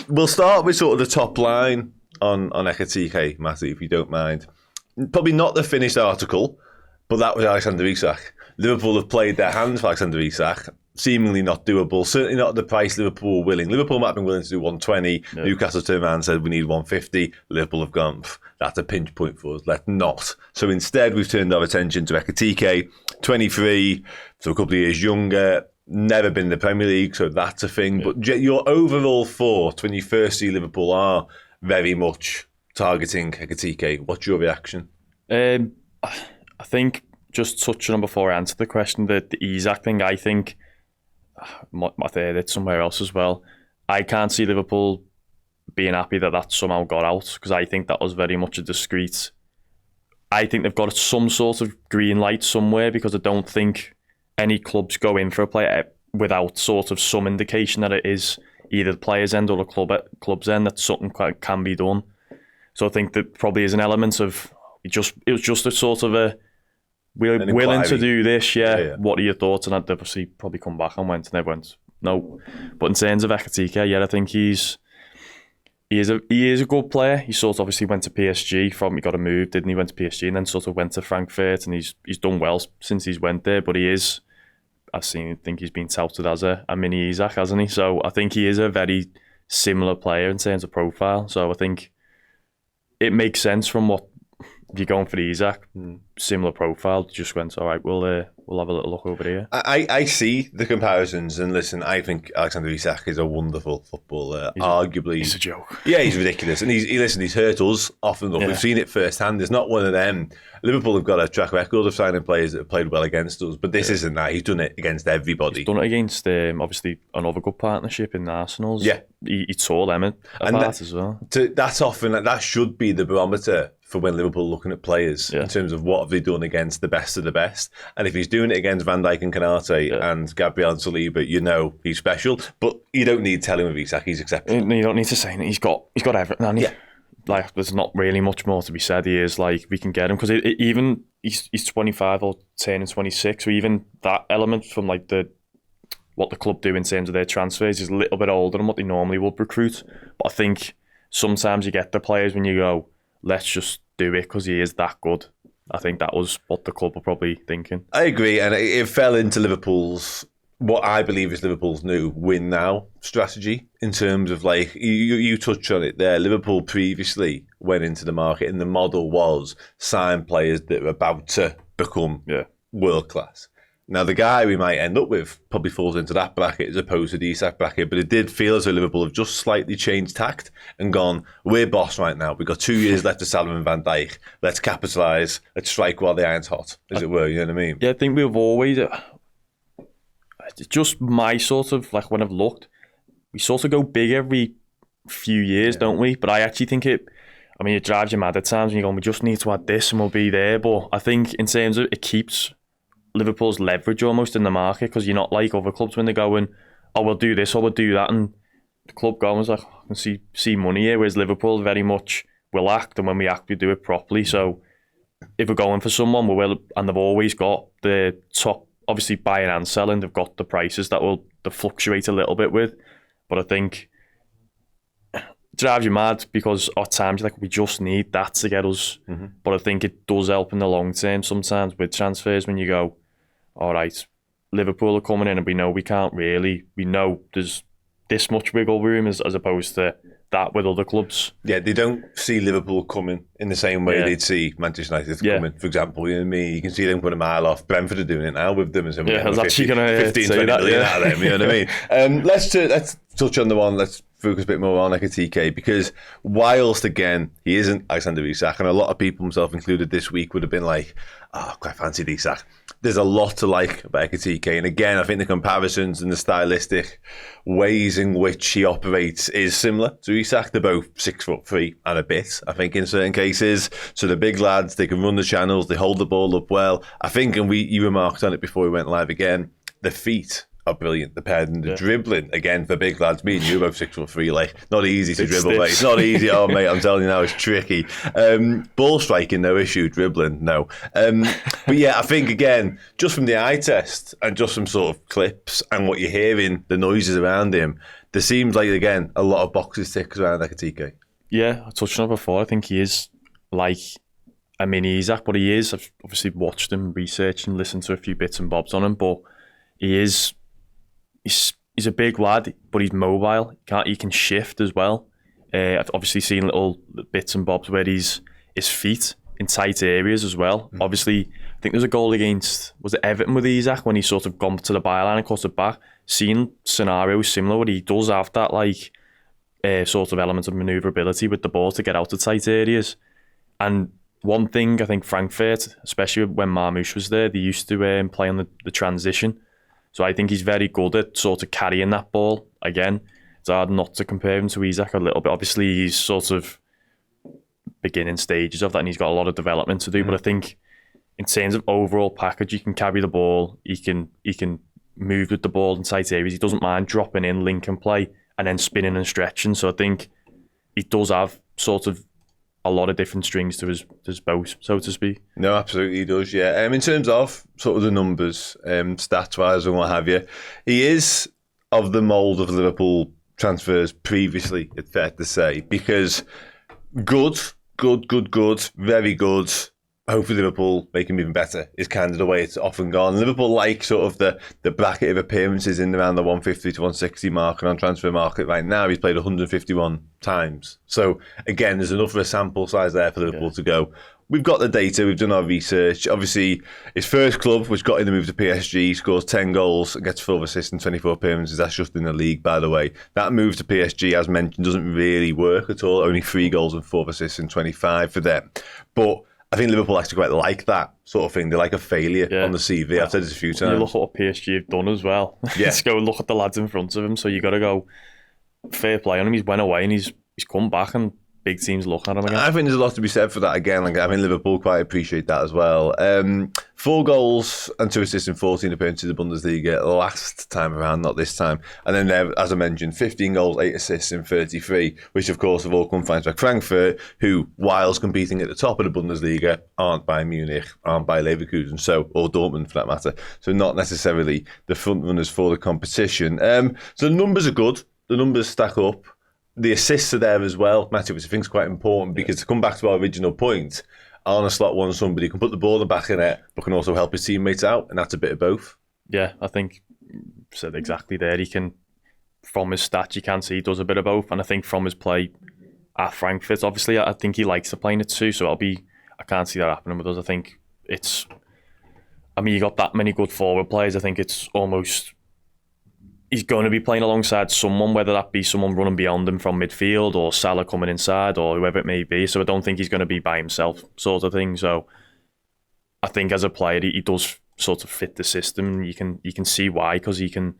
we'll start with sort of the top line on Ekitike, Matty, if you don't mind. Probably not the finished article, but that was Alexander Isak. Liverpool have played their hands for Alexander Isak. Seemingly not doable. Certainly not at the price Liverpool were willing. Liverpool might have been willing to do 120. Yeah. Newcastle turned around and said we need 150. Liverpool have gone, that's a pinch point for us. Let's not. So instead, we've turned our attention to Ekitike, 23, so a couple of years younger. Never been in the Premier League, so that's a thing. Yeah. But your overall thought when you first see Liverpool are very much targeting Ekitike. What's your reaction? I think just touching on before I answer the question, the Isak thing, I think I've heard it somewhere else as well. I can't see Liverpool being happy that somehow got out, because I think that was very much a discreet. I think they've got some sort of green light somewhere, because I don't think any clubs go in for a player without sort of some indication that it is either the player's end or the club's end that something can be done. So I think that probably is an element of it was just a sort of a we're willing to do this, yeah. What are your thoughts? And I'd obviously probably come back and went, and everyone went, no. But in terms of Ekitike, yeah, I think he is a good player. He sort of obviously went to PSG he got a move, didn't he? Went to PSG and then sort of went to Frankfurt, and he's done well since he's went there. But I think he's been touted as a mini Isak, hasn't he? So I think he is a very similar player in terms of profile. So I think it makes sense from what if you're going for the Isak, similar profile, just went, all right, we'll have a little look over here. I see the comparisons, and listen, I think Alexander Isak is a wonderful footballer. Arguably, he's a joke. Yeah, he's ridiculous, and he's hurt us often enough. Yeah. We've seen it firsthand. There's not one of them. Liverpool have got a track record of signing players that have played well against us, but this isn't that. He's done it against everybody. He's done it against obviously another good partnership in Arsenal's. Yeah, he tore them apart as well. That's often that should be the barometer for when Liverpool are looking at players in terms of what have they done against the best of the best. And if he's doing it against Van Dijk and Konate and Gabriel and Saliba, you know he's special. But you don't need telling with Isak, he's exceptional. You don't need to say that. He's got everything, hasn't he? Yeah. Like, there's not really much more to be said. He is like, we can get him, because even he's 25 or turning 26, so even that element from like what the club do in terms of their transfers is a little bit older than what they normally would recruit. But I think sometimes you get the players when you go, let's just do it because he is that good. I think that was what the club were probably thinking. I agree, and it fell into what I believe is Liverpool's new win now strategy, in terms of, like, you touched on it there. Liverpool previously went into the market and the model was sign players that are about to become world class. Now, the guy we might end up with probably falls into that bracket as opposed to the Isak bracket, but it did feel as though Liverpool have just slightly changed tact and gone, we're boss right now. We've got 2 years left of Salah and Van Dijk. Let's capitalise. Let's strike while the iron's hot, as it were. You know what I mean? Yeah, I think we've always... just my sort of, like, when I've looked, we sort of go big every few years, don't we? But I actually think it drives you mad at times when you're going, we just need to add this and we'll be there. But I think in terms of it keeps Liverpool's leverage almost in the market, because you're not like other clubs when they're going, oh, we'll do this or we'll do that, and the club goes like, I can see money here, whereas Liverpool very much will act, and when we act we do it properly. So if we're going for someone, we will, and they've always got the top, obviously buying and selling, they've got the prices that fluctuate a little bit with, but I think it drives you mad because at times you're like, we just need that to get us. But I think it does help in the long term sometimes with transfers when you go, all right, Liverpool are coming in and we know we know there's this much wiggle room as opposed to that with other clubs. Yeah, they don't see Liverpool coming in the same way they'd see Manchester United coming, for example. You know what I mean? You can see them put a mile off. Brentford are doing it now with them. And so I was actually going to 15, 20 million out of them, you know what I mean? Let's touch on the one, let's focus a bit more on Ekitike, because whilst, again, he isn't Alexander Isak, and a lot of people, myself included this week, would have been like, oh, quite fancied Isak. There's a lot to like about Ekitike, and again, I think the comparisons and the stylistic ways in which he operates is similar to Isak. They're both 6'3" and a bit, I think, in certain cases. So the big lads, they can run the channels, they hold the ball up well. I think, and you remarked on it before we went live again, the feet are brilliant. The paired and the dribbling, again, for big lads, me and you both 6'3", like, not easy to dribble, mate. It's not easy. Oh, mate, I'm telling you now, it's tricky. Ball striking, no issue. Dribbling, no. But yeah, I think, again, just from the eye test and just from sort of clips and what you're hearing, the noises around him, there seems like, again, a lot of boxes ticked around Ekitike. Yeah, I touched on it before. I think he is like a mini Isak, but he is. I've obviously watched him, researched and listened to a few bits and bobs on him, but he's a big lad, but he's mobile. He can shift as well. I've obviously seen little bits and bobs where his feet in tight areas as well. Obviously, I think there's a goal against, was it Everton with Isak, when he sort of gone to the byline and cut it back. Seen scenarios similar where he does have that like sort of element of manoeuvrability with the ball to get out of tight areas. And one thing I think Frankfurt, especially when Marmoush was there, they used to play on the transition. So I think he's very good at sort of carrying that ball. Again, it's hard not to compare him to Isak a little bit. Obviously, he's sort of beginning stages of that and he's got a lot of development to do. But I think in terms of overall package, he can carry the ball, he can move with the ball in tight areas. He doesn't mind dropping in, link and play, and then spinning and stretching. So I think he does have sort of a lot of different strings to his bow, so to speak. No, absolutely he does, yeah. In terms of sort of the numbers, stats-wise and what have you, he is of the mould of Liverpool transfers previously, it's fair to say, because good, very good. Hopefully Liverpool make him even better is kind of the way it's often gone. Liverpool like sort of the bracket of appearances in around the 150 to 160 mark, and on transfer market right now he's played 151 times. So again, there's enough of a sample size there for Liverpool to go, we've got the data, we've done our research. Obviously his first club, which got in the move to PSG, scores 10 goals and gets 4 assists in 24 appearances. That's just in the league, by the way. That move to PSG, as mentioned, doesn't really work at all. Only 3 goals and 4 assists in 25 for them. But I think Liverpool actually quite like that sort of thing. They like a failure on the CV. I've said this a few times. You look at what PSG have done as well. Yeah. Let's go look at the lads in front of him. So you got to go fair play on him. He's went away and he's come back and big teams look at him again. I think there's a lot to be said for that again. Like, I think Liverpool quite appreciate that as well. 4 goals and 2 assists in 14 appearances in the Bundesliga last time around, not this time. And then, as I mentioned, 15 goals, 8 assists in 33, which of course have all come from Frankfurt, who, whilst competing at the top of the Bundesliga, aren't by Munich, aren't by Leverkusen, or Dortmund for that matter. So not necessarily the front runners for the competition. So the numbers are good. The numbers stack up. The assists are there as well, Matty, which I think is quite important, because to come back to our original point, Arne Slot wants somebody who can put the ball in the back of net, but can also help his teammates out, and that's a bit of both. Yeah, I think you said exactly there. He can, from his stats, you can see he does a bit of both, and I think from his play at Frankfurt, obviously, I think he likes to play in it too, so I can't see that happening with us. I think you got that many good forward players, I think it's almost, he's going to be playing alongside someone, whether that be someone running beyond him from midfield or Salah coming inside or whoever it may be. So I don't think he's going to be by himself, sort of thing. So I think as a player, he does sort of fit the system. You can see why, because he can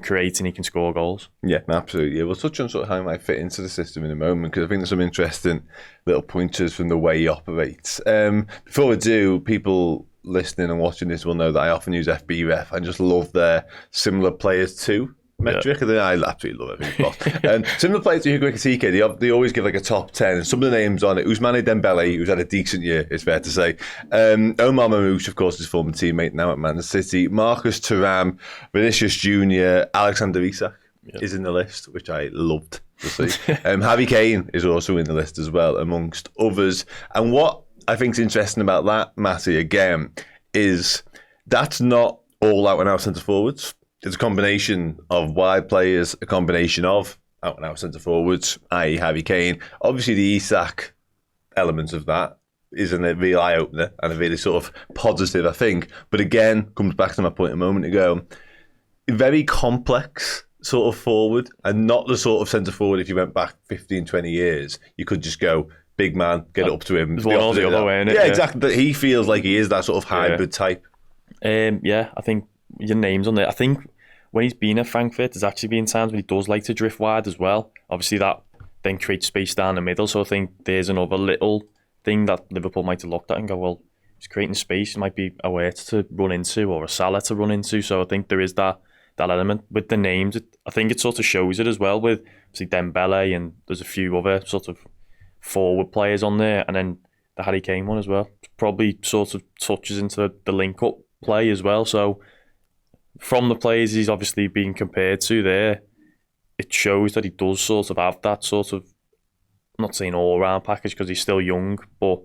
create and he can score goals. Yeah, absolutely. Yeah, we'll touch on sort of how he might fit into the system in a moment, because I think there's some interesting little pointers from the way he operates. Before we do, people listening and watching this will know that I often use FBref. I just love their similar players to metric. Yeah. I absolutely love it. And similar players to Hugo Ekitike, they always give like a top 10, and some of the names on it: Ousmane Dembele, who's had a decent year, it's fair to say. Omar Mamouche, of course, his former teammate now at Man City. Marcus Thuram, Vinicius Junior, Alexander Isak is in the list, which I loved to see. Harry Kane is also in the list as well, amongst others. And what I think is interesting about that, Matty, again, is that's not all out and out centre forwards. It's a combination of wide players, a combination of out and out centre forwards, i.e. Harry Kane. Obviously, the Isak element of that isn't a real eye opener and a really sort of positive, I think. But again, comes back to my point a moment ago. Very complex sort of forward, and not the sort of centre forward, if you went back 15, 20 years, you could just go big man, get up to him. One or the other way, innit? Yeah, exactly. But he feels like he is that sort of hybrid type. Yeah, I think your name's on there. I think when he's been at Frankfurt, there's actually been times when he does like to drift wide as well. Obviously, that then creates space down the middle. So I think there's another little thing that Liverpool might have looked at and go, well, he's creating space. It might be a way to run into or a Salah to run into. So I think there is that element with the names. I think it sort of shows it as well with obviously Dembele, and there's a few other sort of forward players on there, and then the Harry Kane one as well. Probably sort of touches into the link-up play as well. So from the players he's obviously being compared to there, it shows that he does sort of have that sort of, I'm not saying all-round package because he's still young, but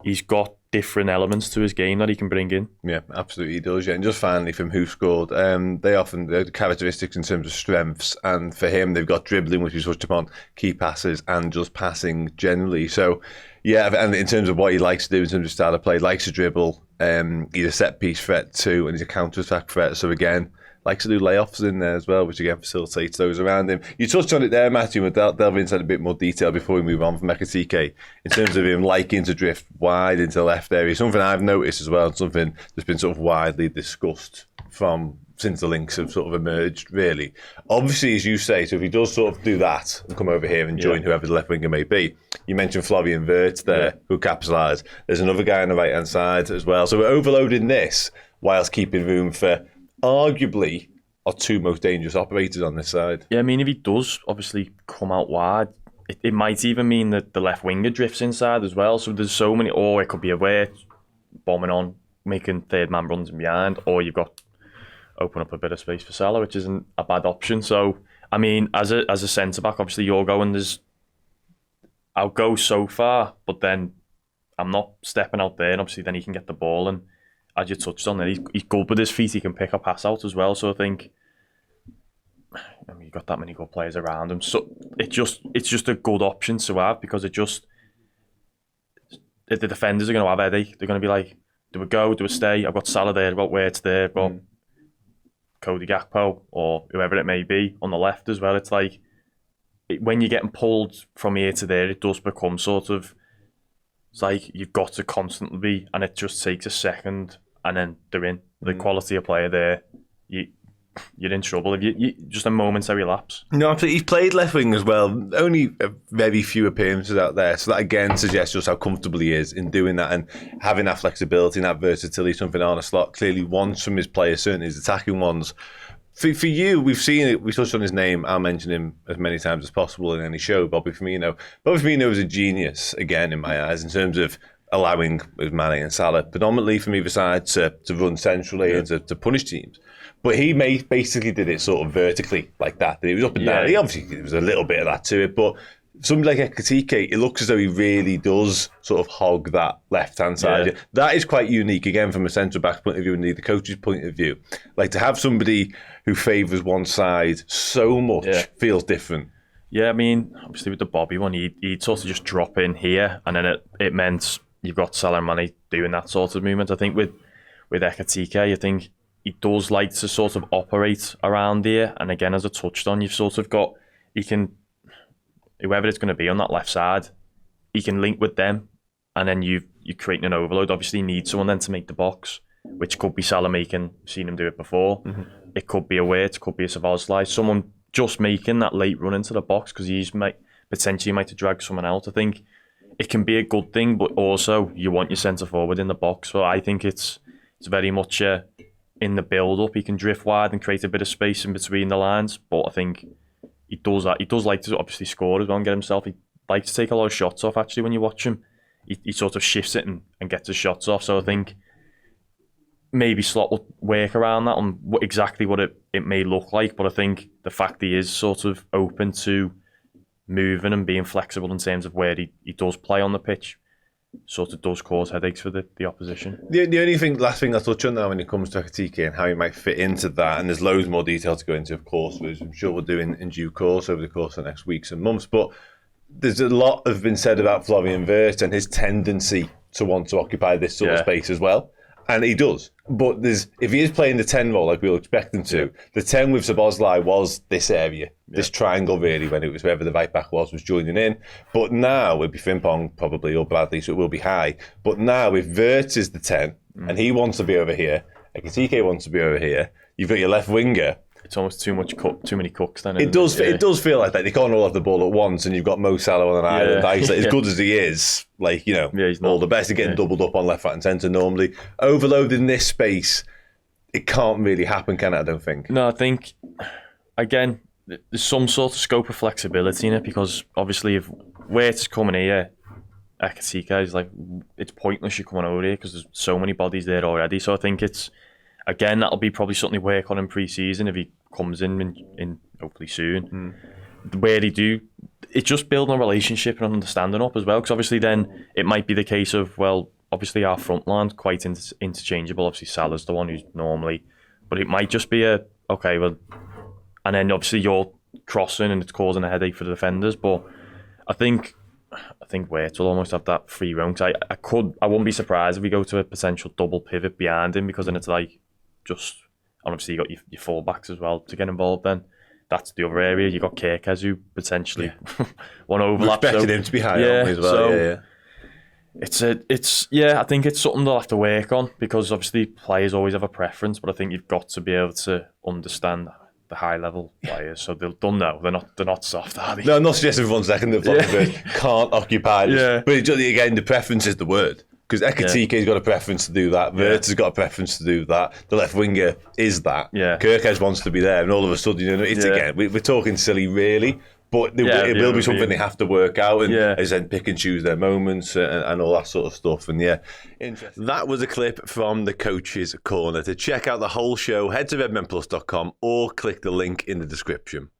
he's got different elements to his game that he can bring in. Yeah, absolutely he does. Yeah, and just finally from who scored, they often the characteristics in terms of strengths, and for him they've got dribbling, which we touched upon, key passes, and just passing generally. So yeah, and in terms of what he likes to do in terms of style of play, likes to dribble. He's a set piece threat too, and he's a counter attack threat. So again, likes to do layoffs in there as well, which again facilitates those around him. You touched on it there, Matthew, and we'll delve into a bit more detail before we move on from Ekitike in terms of him liking to drift wide into the left area. Something I've noticed as well, and something that's been sort of widely discussed from since the links have sort of emerged, really. Obviously, as you say, so if he does sort of do that and come over here and join whoever the left winger may be, you mentioned Florian Wirtz there, who capitalised. There's another guy on the right-hand side as well. So we're overloading this whilst keeping room for arguably our two most dangerous operators on this side. Yeah, I mean, if he does obviously come out wide, it might even mean that the left winger drifts inside as well. So there's so many, or it could be away, bombing on, making third man runs in behind, or you've got open up a bit of space for Salah, which isn't a bad option. So, I mean, as a centre-back, obviously you're going, I'll go so far, but then I'm not stepping out there, and obviously then he can get the ball, and as you touched on there, he's good with his feet, he can pick a pass out as well. So I think, you've got that many good players around him. So it's just a good option to have, because the defenders are going to have a headache. They're going to be like, do we go, do we stay? I've got Salah there, I've got Wirtz there, I've got Cody Gakpo or whoever it may be on the left as well. It's like, when you're getting pulled from here to there, it does become sort of, it's like you've got to constantly be, and it just takes a second, and then they're in. The quality of player there, you're in trouble if you just a momentary lapse. No, absolutely. He's played left wing as well. Only very few appearances out there, so that again suggests just how comfortable he is in doing that and having that flexibility and that versatility. Something Arne Slot clearly wants from his players, certainly his attacking ones. For you, we've seen it. We touched on his name. I'll mention him as many times as possible in any show. Bobby Firmino. Bobby Firmino is a genius again in my eyes in terms of allowing Matty and Salah predominantly from either side to run centrally and to punish teams. But he basically did it sort of vertically like that. He was up and down. He obviously, there was a little bit of that to it, but somebody like Ekitike, it looks as though he really does sort of hog that left-hand side. Yeah. That is quite unique, again, from a centre-back's point of view and the coach's point of view. Like, to have somebody who favours one side so much feels different. Yeah, I mean, obviously with the Bobby one, he'd sort of just drop in here, and then it meant you've got Salah and Matty doing that sort of movement. I think with Ekitike, I think he does like to sort of operate around here, and again, as I touched on, you've sort of got, whoever it's going to be on that left side, he can link with them, and then you're creating an overload. Obviously, you need someone then to make the box, which could be Salah making, seen him do it before. It could be a Wirtz, it could be a Szoboszlai, someone just making that late run into the box, because he's potentially might have dragged someone out. I think it can be a good thing, but also you want your centre forward in the box. So I think it's very much in the build-up, he can drift wide and create a bit of space in between the lines, but I think he does that. He does like to obviously score as well and get himself. He likes to take a lot of shots off, actually, when you watch him. He sort of shifts it and gets his shots off. So I think maybe Slot will work around that on exactly what it may look like. But I think the fact he is sort of open to moving and being flexible in terms of where he does play on the pitch sort of does cause headaches for the opposition. The only last thing I'll touch on now when it comes to Ekitike and how he might fit into that, and there's loads more detail to go into, of course, which I'm sure we'll do in due course over the course of the next weeks and months, but there's a lot have been said about Florian Wirtz and his tendency to want to occupy this sort of space as well. And he does. But if he is playing the 10 role like we'll expect him to, the 10 with Szoboszlai was this area, this triangle really, when it was wherever the right back was joining in. But now, it'd be Frimpong probably or Bradley, so it will be high. But now, if Wirtz is the 10, and he wants to be over here, Ekitike wants to be over here, you've got your left winger. It's almost too many cooks then. It does feel like that. They can't all have the ball at once, and you've got Mo Salah on an island. As good as he is, he's all the best at getting doubled up on left, right, and centre normally. Overloading this space, it can't really happen, can it? I don't think. No, I think again, there's some sort of scope of flexibility in it, because obviously if Wirtz coming here, Ekitike is like, it's pointless you coming over here because there's so many bodies there already. So I think it's, again, that'll be probably something to work on in pre-season if he comes in hopefully soon. Where they do, it's just building a relationship and understanding up as well. Because obviously, then it might be the case of, well, obviously our front line's quite interchangeable. Obviously, Salah's the one who's normally, but it might just be okay, well, and then obviously you're crossing and it's causing a headache for the defenders. But I think Waite will almost have that free roam. Because I wouldn't be surprised if we go to a potential double pivot behind him, because then it's like just, and obviously you got your fullbacks as well to get involved. Then that's the other area. You got Kirkes who potentially one overlap. We expected him to be high on as well. So I think it's something they'll have to work on, because obviously players always have a preference, but I think you've got to be able to understand the high level players, so they'll know they're not soft, are they? No, I'm not suggesting for 1 second that can't occupy this. Yeah. But again, the preference is the word. Because Ekitike's got a preference to do that. Wirtz has got a preference to do that. The left winger is that. Yeah. Kirkes wants to be there, and all of a sudden, again, we're talking silly, really. But it will be something they have to work out, and as then pick and choose their moments and all that sort of stuff. And interesting. That was a clip from the Coach's Corner. To check out the whole show, head to redmenplus.com or click the link in the description.